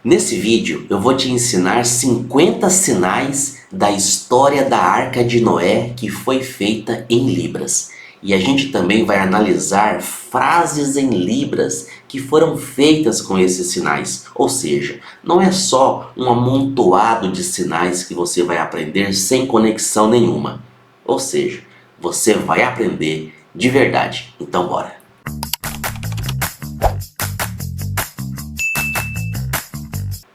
Nesse vídeo eu vou te ensinar 50 sinais da história da Arca de Noé que foi feita em Libras. E a gente também vai analisar frases em Libras que foram feitas com esses sinais. Ou seja, não é só um amontoado de sinais que você vai aprender sem conexão nenhuma. Ou seja, você vai aprender de verdade. Então bora!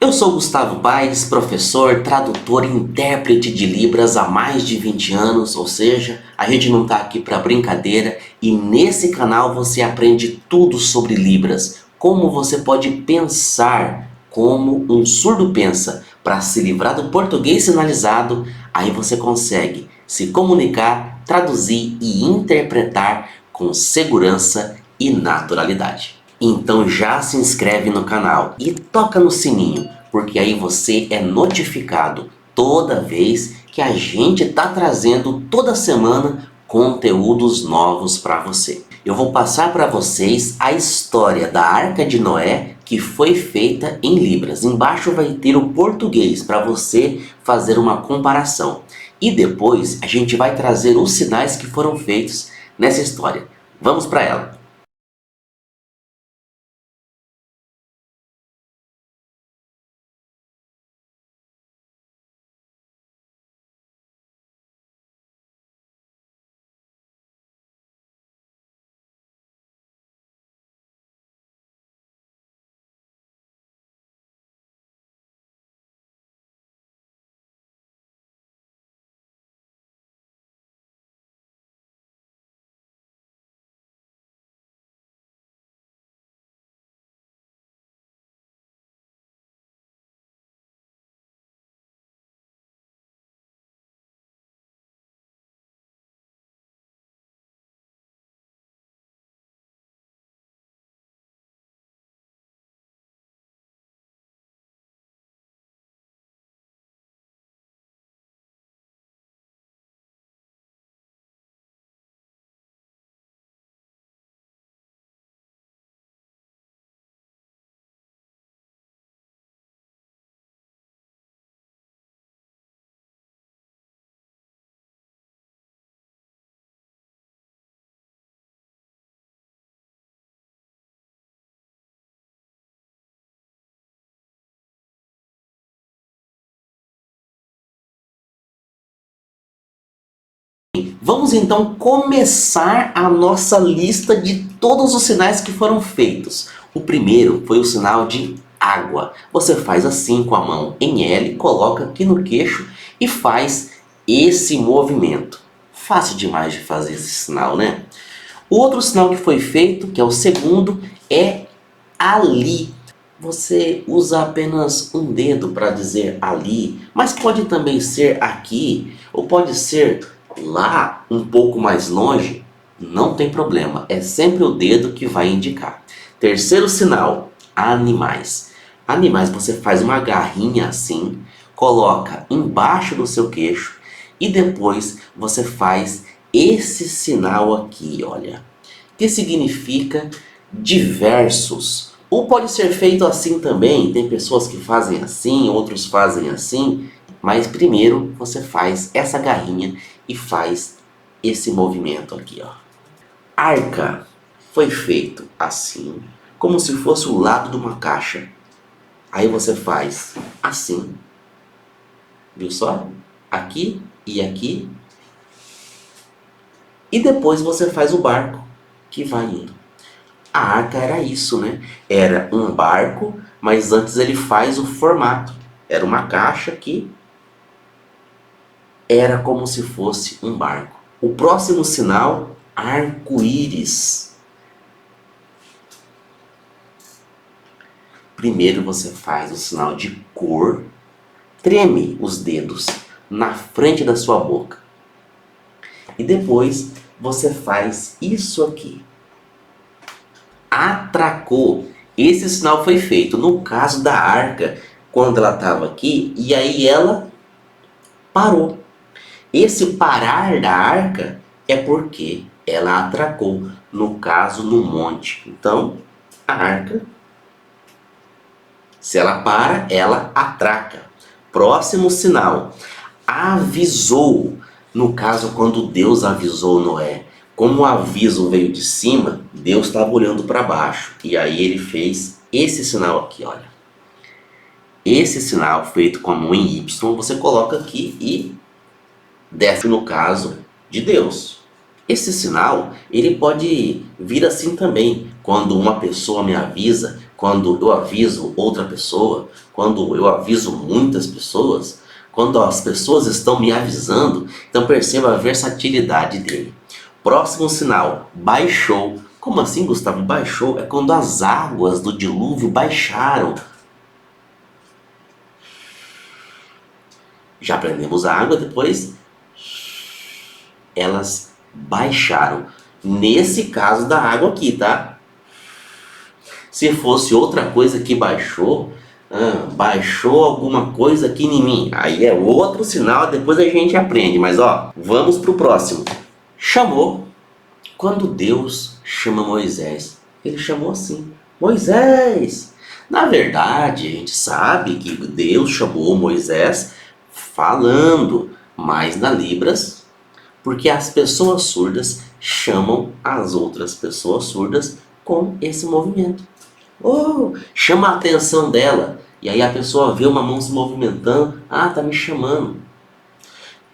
Eu sou Gustavo Paes, professor, tradutor e intérprete de Libras há mais de 20 anos, ou seja, a gente não está aqui para brincadeira, e nesse canal você aprende tudo sobre Libras, como você pode pensar como um surdo pensa para se livrar do português sinalizado. Aí você consegue se comunicar, traduzir e interpretar com segurança e naturalidade. Então já se inscreve no canal e toca no sininho, porque aí você é notificado toda vez que a gente está trazendo toda semana conteúdos novos para você. Eu vou passar para vocês a história da Arca de Noé que foi feita em Libras. Embaixo vai ter o português para você fazer uma comparação. E depois a gente vai trazer os sinais que foram feitos nessa história. Vamos para ela! Vamos então começar a nossa lista de todos os sinais que foram feitos. O primeiro foi o sinal de água. Você faz assim com a mão em L, coloca aqui no queixo e faz esse movimento. Fácil demais de fazer esse sinal, né? O outro sinal que foi feito, que é o segundo, é ali. Você usa apenas um dedo para dizer ali, mas pode também ser aqui, ou pode ser lá, um pouco mais longe, não tem problema, é sempre o dedo que vai indicar. Terceiro sinal, animais. Animais, você faz uma garrinha assim, coloca embaixo do seu queixo e depois você faz esse sinal aqui, olha, que significa diversos. Ou pode ser feito assim também, tem pessoas que fazem assim, outros fazem assim, mas primeiro você faz essa garrinha e faz esse movimento aqui, ó. Arca foi feito assim, como se fosse o lado de uma caixa. Aí você faz assim, viu só? Aqui e aqui. E depois você faz o barco que vai indo. A arca era isso, né? Era um barco, mas antes ele faz o formato. Era uma caixa que era como se fosse um barco. O próximo sinal, arco-íris. Primeiro você faz o sinal de cor, treme os dedos na frente da sua boca. E depois você faz isso aqui. Atracou. Esse sinal foi feito no caso da arca, quando ela estava aqui, e aí ela parou. Esse parar da arca é porque ela atracou, no caso no monte. Então, a arca Se ela para, ela atraca. Próximo sinal. Avisou. No caso, quando Deus avisou Noé, como o aviso veio de cima, Deus estava olhando para baixo. E aí ele fez esse sinal aqui, olha. Esse sinal feito com a mão em Y, você coloca aqui e desce no caso de Deus. Esse sinal, ele pode vir assim também, quando uma pessoa me avisa, quando eu aviso outra pessoa, quando eu aviso muitas pessoas, quando as pessoas estão me avisando. Então perceba a versatilidade dele. Próximo sinal, baixou. Como assim, Gustavo? Baixou? É quando as águas do dilúvio baixaram. Já aprendemos a água, depois elas baixaram. Nesse caso da água aqui, tá? Se fosse outra coisa que baixou, baixou alguma coisa aqui em mim, aí é outro sinal, depois a gente aprende. Mas ó, vamos pro próximo. Chamou. Quando Deus chama Moisés, ele chamou assim: Moisés. Na verdade, a gente sabe que Deus chamou Moisés falando, mas na Libras, porque as pessoas surdas chamam as outras pessoas surdas com esse movimento. Chama a atenção dela, e aí a pessoa vê uma mão se movimentando. Tá me chamando.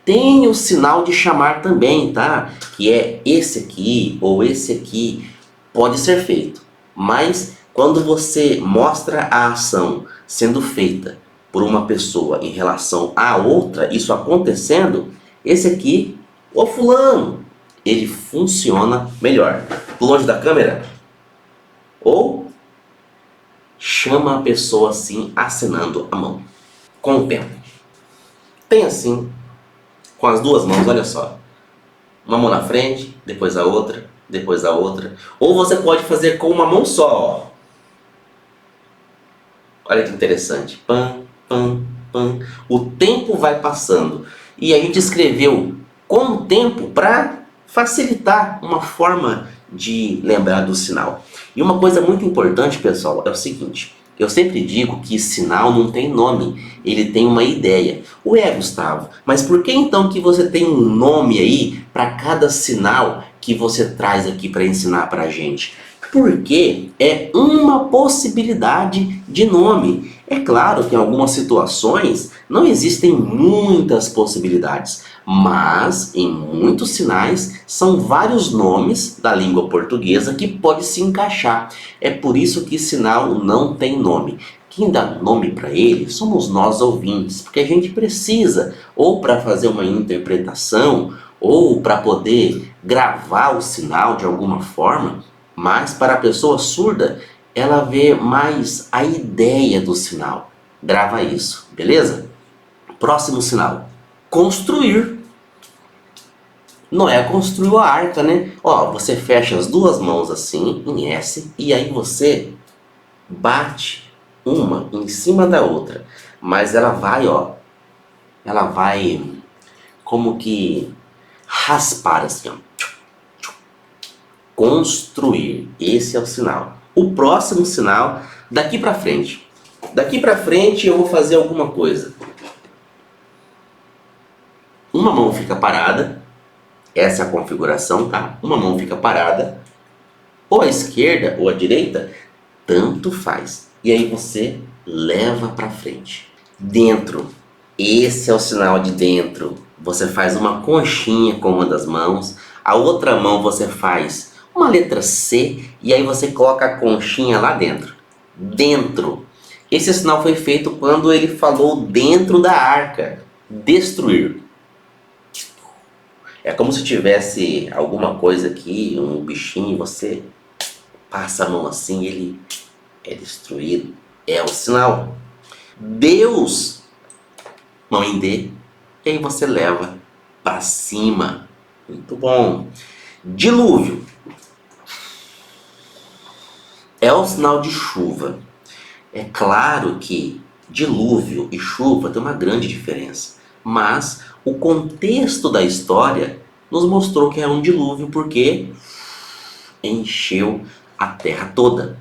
Tem o sinal de chamar também, tá? Que é esse aqui ou esse aqui. Pode ser feito, mas quando você mostra a ação sendo feita por uma pessoa em relação a outra, isso acontecendo, esse aqui, ô fulano, ele funciona melhor. Longe da câmera. Ou chama a pessoa assim, acenando a mão. Com o tempo. Tem assim, com as duas mãos, olha só. Uma mão na frente, depois a outra, depois a outra. Ou você pode fazer com uma mão só, ó. Olha que interessante. Pam, pam, pam. O tempo vai passando. E a gente escreveu com o tempo para facilitar uma forma de lembrar do sinal. E uma coisa muito importante, pessoal, é o seguinte. Eu sempre digo que sinal não tem nome, ele tem uma ideia. Gustavo, mas por que então que você tem um nome aí para cada sinal que você traz aqui para ensinar para a gente? Porque é uma possibilidade de nome. É claro que em algumas situações não existem muitas possibilidades, mas em muitos sinais são vários nomes da língua portuguesa que pode se encaixar. É por isso que sinal não tem nome. Quem dá nome para ele somos nós ouvintes, porque a gente precisa, ou para fazer uma interpretação, ou para poder gravar o sinal de alguma forma. Mas para a pessoa surda, ela vê mais a ideia do sinal. Grava isso, beleza? Próximo sinal. Construir. Noé construiu a arca, né? Você fecha as duas mãos assim, em S, e aí você bate uma em cima da outra. Mas ela vai, ela vai como que raspar assim, Construir. Esse é o sinal. O próximo sinal, daqui para frente. Daqui para frente eu vou fazer alguma coisa. Uma mão fica parada. Essa é a configuração, tá? Uma mão fica parada. Ou à esquerda ou à direita, tanto faz. E aí você leva para frente. Dentro. Esse é o sinal de dentro. Você faz uma conchinha com uma das mãos. A outra mão você faz uma letra C e aí você coloca a conchinha lá dentro. Dentro. Esse sinal foi feito quando ele falou dentro da arca. Destruir. É como se tivesse alguma coisa aqui, um bichinho, você passa a mão assim, ele é destruído. É o sinal. Deus, mão em D, e aí você leva para cima. Muito bom. Dilúvio. É o sinal de chuva. É claro que dilúvio e chuva tem uma grande diferença. Mas o contexto da história nos mostrou que é um dilúvio porque encheu a terra toda.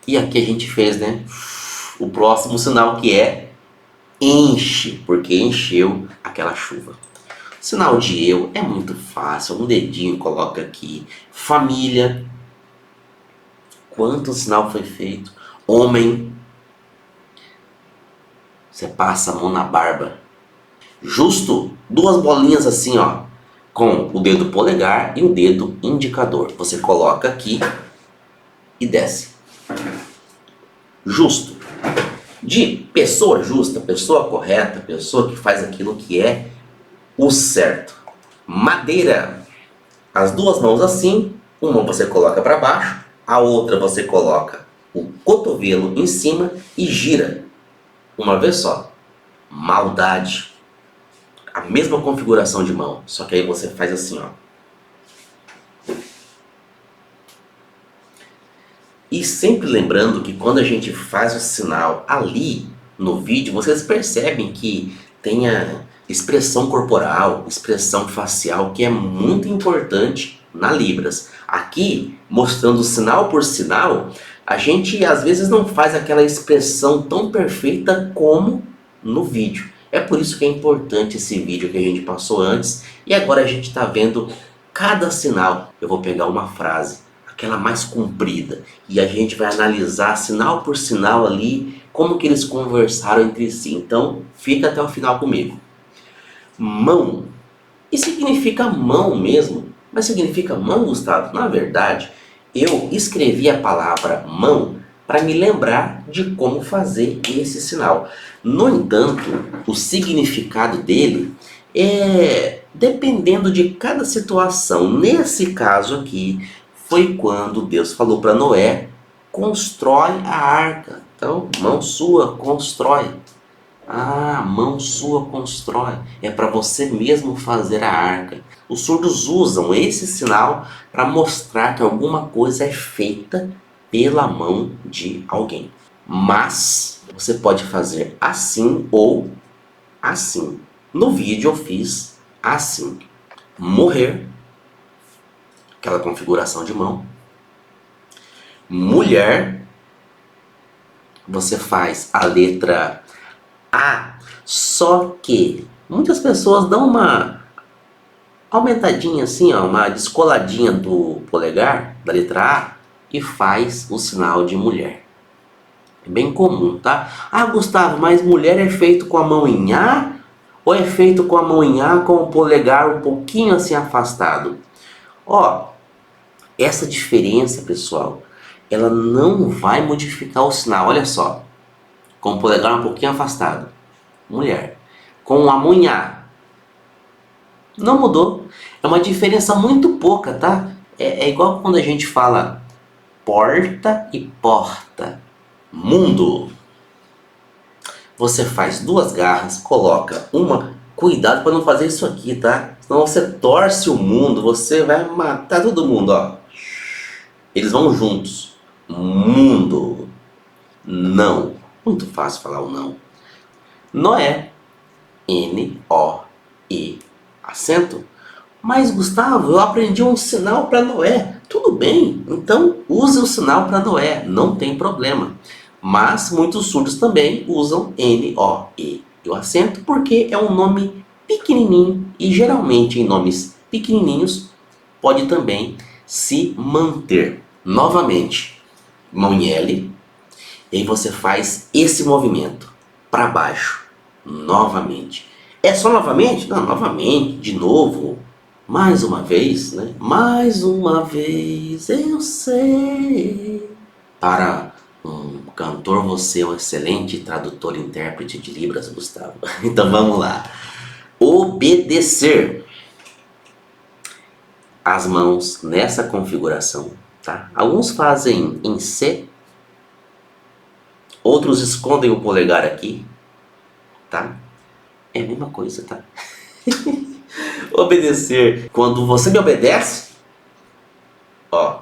E aqui a gente fez, né? o próximo sinal que é enche, porque encheu aquela chuva. O sinal de eu é muito fácil, um dedinho coloca aqui. Família, quanto sinal foi feito? Homem, você passa a mão na barba. Justo, duas bolinhas assim, ó, com o dedo polegar e o dedo indicador. Você coloca aqui e desce. Justo. De pessoa justa, pessoa correta, pessoa que faz aquilo que é o certo. Madeira. As duas mãos assim, uma você coloca para baixo, a outra você coloca o cotovelo em cima e gira. Uma vez só. Maldade. A mesma configuração de mão, só que aí você faz assim, ó. E sempre lembrando que quando a gente faz o sinal ali no vídeo, vocês percebem que tem a expressão corporal, expressão facial, que é muito importante na Libras. Aqui, mostrando sinal por sinal, a gente às vezes não faz aquela expressão tão perfeita como no vídeo. É por isso que é importante esse vídeo que a gente passou antes. E agora a gente está vendo cada sinal. Eu vou pegar uma frase, aquela mais comprida, e a gente vai analisar sinal por sinal ali, como que eles conversaram entre si. Então, fica até o final comigo. Mão. E significa mão mesmo. Mas significa mão, Gustavo? Na verdade, eu escrevi a palavra mão para me lembrar de como fazer esse sinal. No entanto, o significado dele é dependendo de cada situação. Nesse caso aqui, foi quando Deus falou para Noé, constrói a arca. Então, mão sua, constrói. Ah, mão sua, constrói. É para você mesmo fazer a arca. Os surdos usam esse sinal para mostrar que alguma coisa é feita pela mão de alguém. Mas você pode fazer assim ou assim. No vídeo eu fiz assim. Morrer, aquela configuração de mão. Mulher, você faz a letra A, só que muitas pessoas dão uma aumentadinha assim, ó, uma descoladinha do polegar, da letra A, e faz o sinal de mulher. É bem comum, tá? Ah, Gustavo, mas mulher é feito com a mão em A ou é feito com a mão em A com o polegar um pouquinho assim afastado? Ó, essa diferença, pessoal, ela não vai modificar o sinal. Olha só, com o polegar um pouquinho afastado, mulher. Com a mão em A, não mudou. É uma diferença muito pouca, tá? É igual quando a gente fala porta e porta. Mundo. Você faz duas garras, coloca uma. Cuidado para não fazer isso aqui, tá? Senão você torce o mundo, você vai matar todo mundo, ó. Eles vão juntos. Mundo. Não. Muito fácil falar o não. Noé. N-O-E. Acento. Mas, Gustavo, eu aprendi um sinal para Noé. Tudo bem, então use o sinal para Noé, não tem problema. Mas muitos surdos também usam N-O-E e o acento porque é um nome pequenininho e geralmente em nomes pequenininhos pode também se manter. Novamente, mão em L, e aí você faz esse movimento para baixo, novamente. É só novamente? Não, novamente, de novo. Mais uma vez, né? Mais uma vez eu sei. Para um cantor, você é um excelente tradutor e intérprete de Libras, Gustavo. Então vamos lá. Obedecer. As mãos nessa configuração, tá? Alguns fazem em C. Outros escondem o polegar aqui, tá? É a mesma coisa, tá? Obedecer. Quando você me obedece, ó,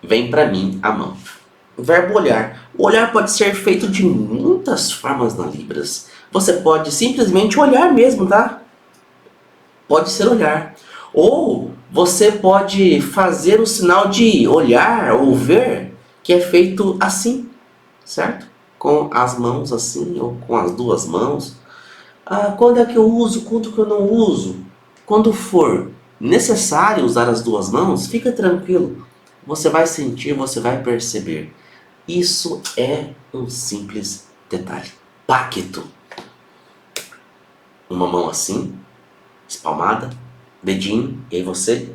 vem pra mim a mão. Verbo olhar. O olhar pode ser feito de muitas formas na Libras. Você pode simplesmente olhar mesmo, tá? Pode ser olhar. Ou você pode fazer o sinal de olhar ou ver, que é feito assim, certo? com as mãos assim, ou com as duas mãos. Ah, quando é que eu uso, quando que eu não uso? Quando for necessário usar as duas mãos, fica tranquilo. Você vai sentir, você vai perceber. Isso é um simples detalhe. Pacto. Uma mão assim, espalmada, dedinho, e aí você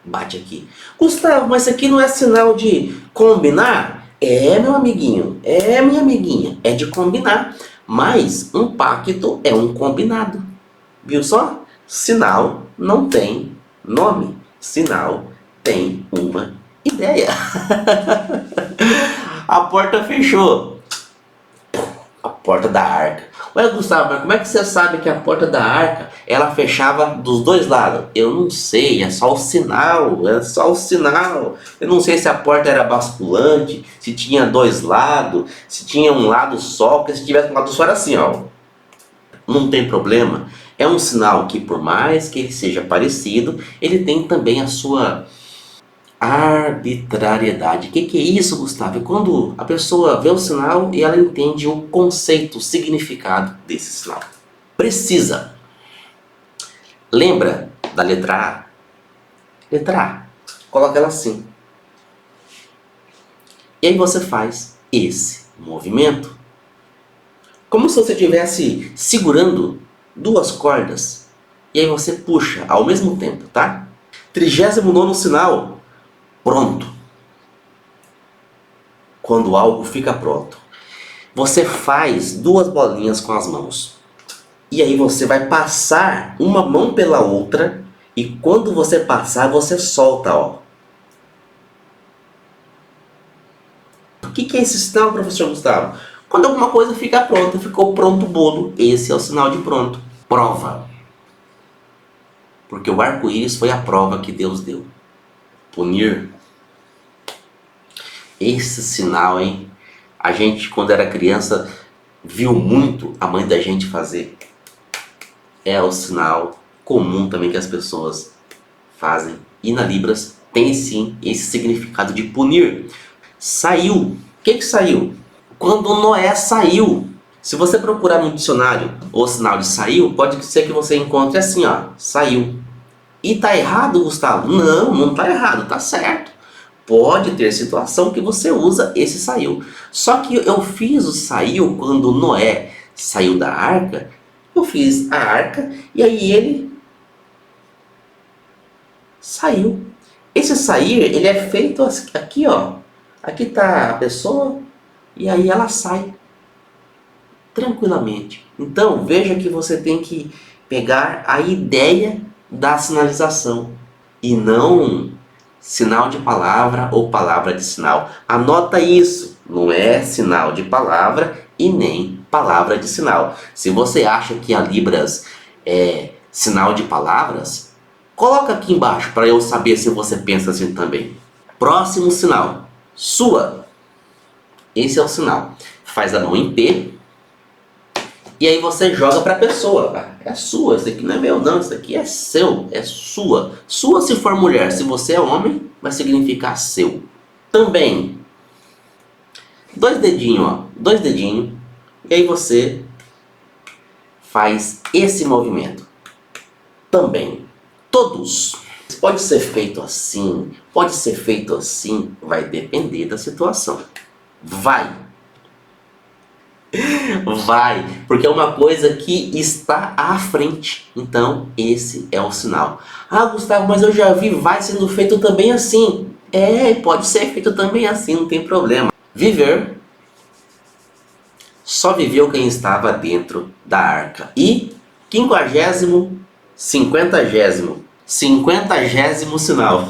bate aqui. Gustavo, mas isso aqui não é sinal de combinar? É, meu amiguinho, é, minha amiguinha, é de combinar. Mas um pacto é um combinado. Viu só? Sinal não tem nome. Sinal tem uma ideia. A porta fechou. A porta da arca. Ué, Gustavo, mas como é que você sabe que a porta da arca ela fechava dos dois lados? Eu não sei, é só o sinal, é só o sinal. Eu não sei se a porta era basculante, se tinha dois lados, se tinha um lado só, porque se tivesse um lado só era assim, ó. Não tem problema. É um sinal que, por mais que ele seja parecido, ele tem também a sua arbitrariedade. O que é isso, Gustavo? É quando a pessoa vê o sinal e ela entende o conceito, o significado desse sinal. Precisa. Lembra da letra A? Letra A. Coloca ela assim. E aí você faz esse movimento. Como se você estivesse segurando duas cordas. E aí você puxa ao mesmo tempo, tá? 39º sinal. Pronto. Quando algo fica pronto, você faz duas bolinhas com as mãos. E aí você vai passar uma mão pela outra. E quando você passar, você solta, ó. O que é esse sinal, professor Gustavo? Quando alguma coisa fica pronta, ficou pronto o bolo. Esse é o sinal de pronto. Prova. Porque o arco-íris foi a prova que Deus deu. Punir. Esse sinal, hein? A gente, quando era criança, viu muito a mãe da gente fazer. É o sinal comum também que as pessoas fazem. E na Libras tem sim esse significado de punir. Saiu. O que saiu? Quando Noé saiu. Se você procurar no dicionário o sinal de saiu, pode ser que você encontre assim, ó. Saiu. E tá errado, Gustavo? Não, não tá errado, tá certo. Pode ter situação que você usa esse saiu. Só que eu fiz o saiu quando Noé saiu da arca. Eu fiz a arca e aí ele saiu. Esse sair, ele é feito aqui, ó. Aqui tá a pessoa e aí ela sai tranquilamente. Então, veja que você tem que pegar a ideia da sinalização e não sinal de palavra ou palavra de sinal. Anota isso, não é sinal de palavra e nem palavra de sinal. Se você acha que a Libras é sinal de palavras, coloca aqui embaixo para eu saber se você pensa assim também. Próximo sinal, sua. Esse é o sinal. Faz a mão em P. E aí você joga para a pessoa. É sua, isso aqui não é meu não, isso aqui é seu, é sua. Sua se for mulher, se você é homem, vai significar seu. Também, dois dedinhos, ó, dois dedinhos. E aí você faz esse movimento. Também, todos. Pode ser feito assim, pode ser feito assim, vai depender da situação. Vai. Vai, porque é uma coisa que está à frente. Então, esse é o sinal. Ah, Gustavo, mas eu já vi vai sendo feito também assim. É, pode ser feito também assim, não tem problema. Viver. Só viveu quem estava dentro da arca. E 50º, 50º sinal.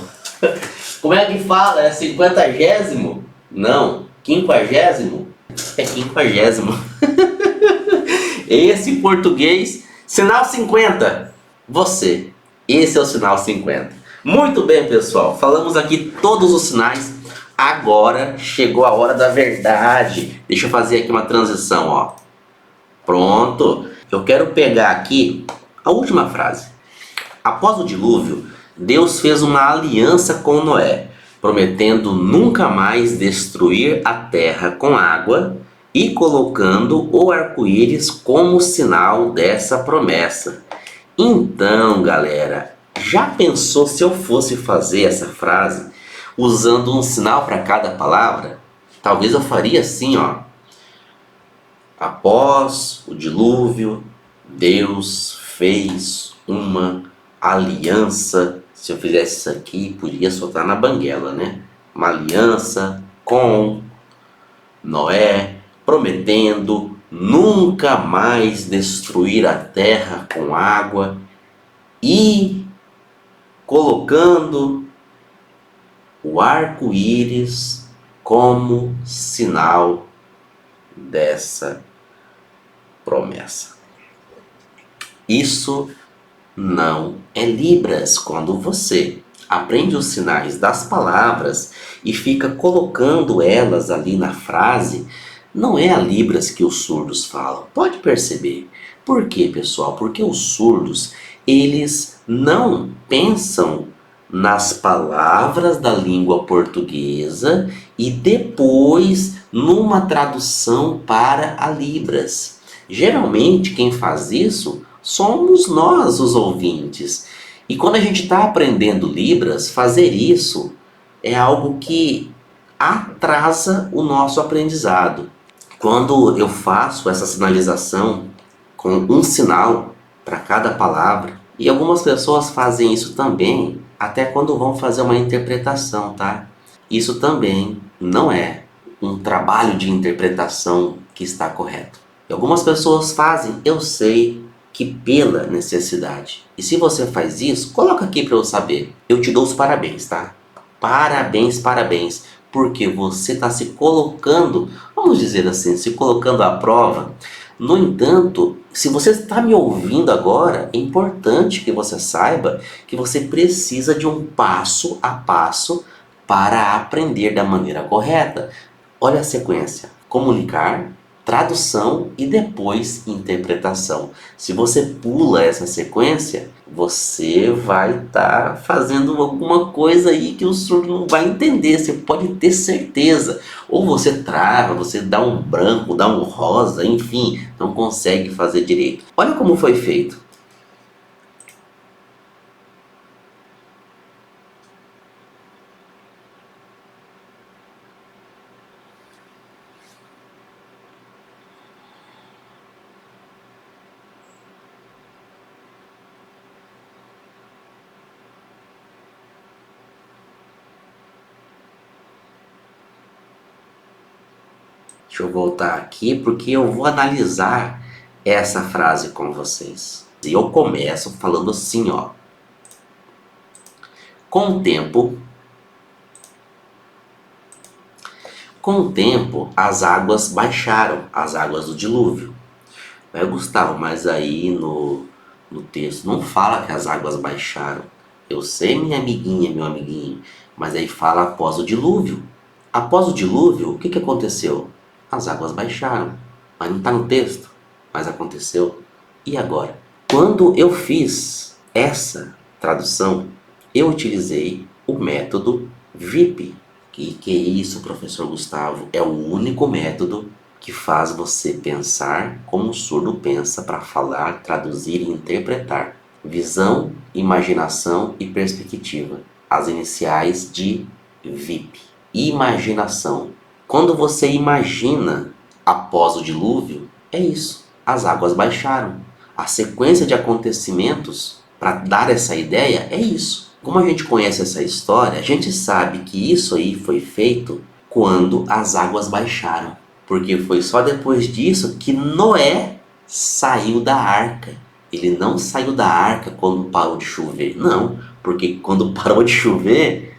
Como é que fala? É 50º? Não, 50º. É 50º. Esse português, sinal 50. Você. Esse é o sinal 50. Muito bem, pessoal. Falamos aqui todos os sinais. Agora chegou a hora da verdade. Deixa eu fazer aqui uma transição, ó. Pronto. Eu quero pegar aqui a última frase. Após o dilúvio, Deus fez uma aliança com Noé, prometendo nunca mais destruir a terra com água, e colocando o arco-íris como sinal dessa promessa. Então, galera, já pensou se eu fosse fazer essa frase usando um sinal para cada palavra? Talvez eu faria assim, ó. Após o dilúvio, Deus fez uma aliança. Se eu fizesse isso aqui, podia soltar na banguela, né? Uma aliança com Noé, prometendo nunca mais destruir a terra com água e colocando o arco-íris como sinal dessa promessa. Isso não é Libras. Quando você aprende os sinais das palavras e fica colocando elas ali na frase, não é a Libras que os surdos falam. Pode perceber. Por quê, pessoal? Porque os surdos, eles não pensam nas palavras da língua portuguesa e depois numa tradução para a Libras. Geralmente quem faz isso somos nós, os ouvintes. E quando a gente está aprendendo Libras, fazer isso é algo que atrasa o nosso aprendizado. Quando eu faço essa sinalização com um sinal para cada palavra, e algumas pessoas fazem isso também, até quando vão fazer uma interpretação, tá? Isso também não é um trabalho de interpretação que está correto. E algumas pessoas fazem, eu sei, que pela necessidade. E se você faz isso, coloca aqui para eu saber. Eu te dou os parabéns, tá? Parabéns, parabéns. Porque você está se colocando, vamos dizer assim, se colocando à prova. No entanto, se você está me ouvindo agora, é importante que você saiba que você precisa de um passo a passo para aprender da maneira correta. Olha a sequência: comunicar, tradução e depois interpretação. Se você pula essa sequência, você vai estar fazendo alguma coisa aí que o surdo não vai entender, você pode ter certeza. Ou você trava, você dá um branco, dá um rosa, enfim, não consegue fazer direito. Olha como foi feito. Deixa eu voltar aqui porque eu vou analisar essa frase com vocês. E eu começo falando assim, ó. Com o tempo, as águas baixaram, as águas do dilúvio. Gustavo, mas aí no texto não fala que as águas baixaram. Eu sei, minha amiguinha, meu amiguinho, mas aí fala após o dilúvio. Após o dilúvio, o que aconteceu? As águas baixaram. Mas não está no texto, mas aconteceu. E agora? Quando eu fiz essa tradução, eu utilizei o método VIP. Que é isso, professor Gustavo? É o único método que faz você pensar como o surdo pensa para falar, traduzir e interpretar. Visão, imaginação e perspectiva. As iniciais de VIP. Imaginação. Quando você imagina após o dilúvio, é isso. As águas baixaram. A sequência de acontecimentos para dar essa ideia é isso. Como a gente conhece essa história, a gente sabe que isso aí foi feito quando as águas baixaram. Porque foi só depois disso que Noé saiu da arca. Ele não saiu da arca quando parou de chover. Não, porque quando parou de chover,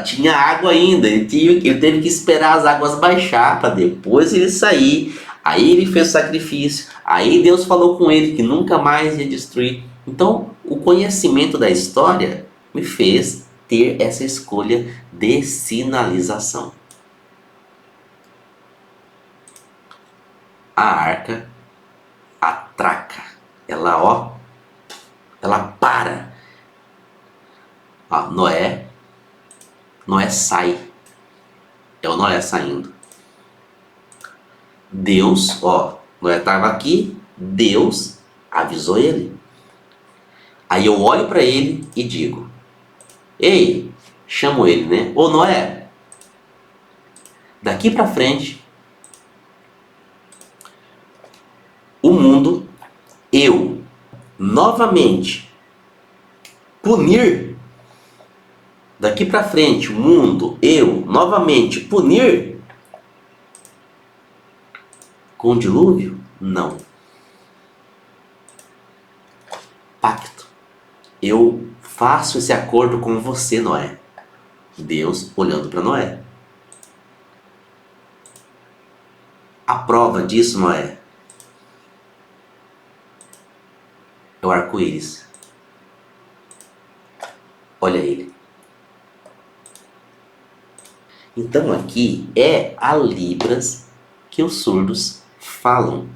tinha água ainda. Ele teve que esperar as águas baixar para depois ele sair. Aí ele fez o sacrifício. Aí Deus falou com ele que nunca mais ia destruir. Então, o conhecimento da história me fez ter essa escolha de sinalização. A arca atraca. Ela para. Noé sai. É o Noé saindo. Deus, ó, Noé estava aqui, Deus avisou ele. Aí eu olho para ele e digo: ei, chamo ele, né? Ô Noé, daqui para frente, o mundo, eu, novamente, punir. Daqui para frente, o mundo, eu, novamente, punir com o dilúvio? Não. Pacto. Eu faço esse acordo com você, Noé. Deus olhando para Noé. A prova disso, Noé, é o arco-íris. Olha ele. Então aqui é a Libras que os surdos falam.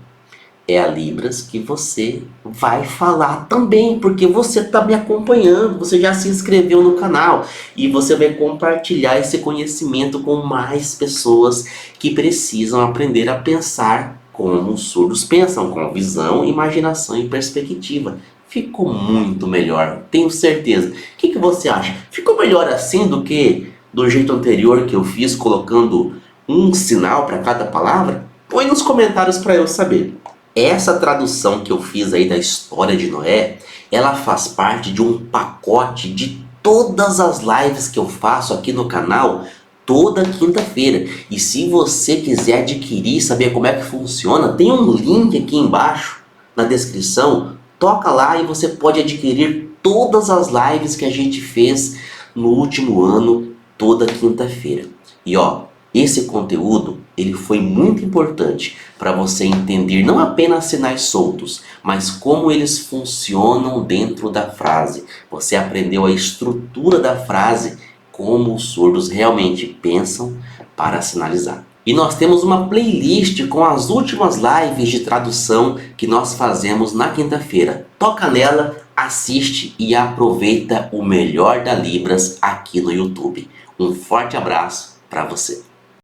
É a Libras que você vai falar também, porque você está me acompanhando, você já se inscreveu no canal e você vai compartilhar esse conhecimento com mais pessoas que precisam aprender a pensar como os surdos pensam, com visão, imaginação e perspectiva. Ficou muito melhor, tenho certeza. O que você acha? Ficou melhor assim do que do jeito anterior que eu fiz, colocando um sinal para cada palavra? Põe nos comentários para eu saber. Essa tradução que eu fiz aí da história de Noé, ela faz parte de um pacote de todas as lives que eu faço aqui no canal toda quinta-feira. E se você quiser adquirir, saber como é que funciona, tem um link aqui embaixo na descrição. Toca lá e você pode adquirir todas as lives que a gente fez no último ano, toda quinta-feira. E ó, esse conteúdo ele foi muito importante para você entender não apenas sinais soltos, mas como eles funcionam dentro da frase. Você aprendeu a estrutura da frase, como os surdos realmente pensam para sinalizar. E nós temos uma playlist com as últimas lives de tradução que nós fazemos na quinta-feira. Toca nela, assiste e aproveita o melhor da Libras aqui no YouTube. Um forte abraço para você.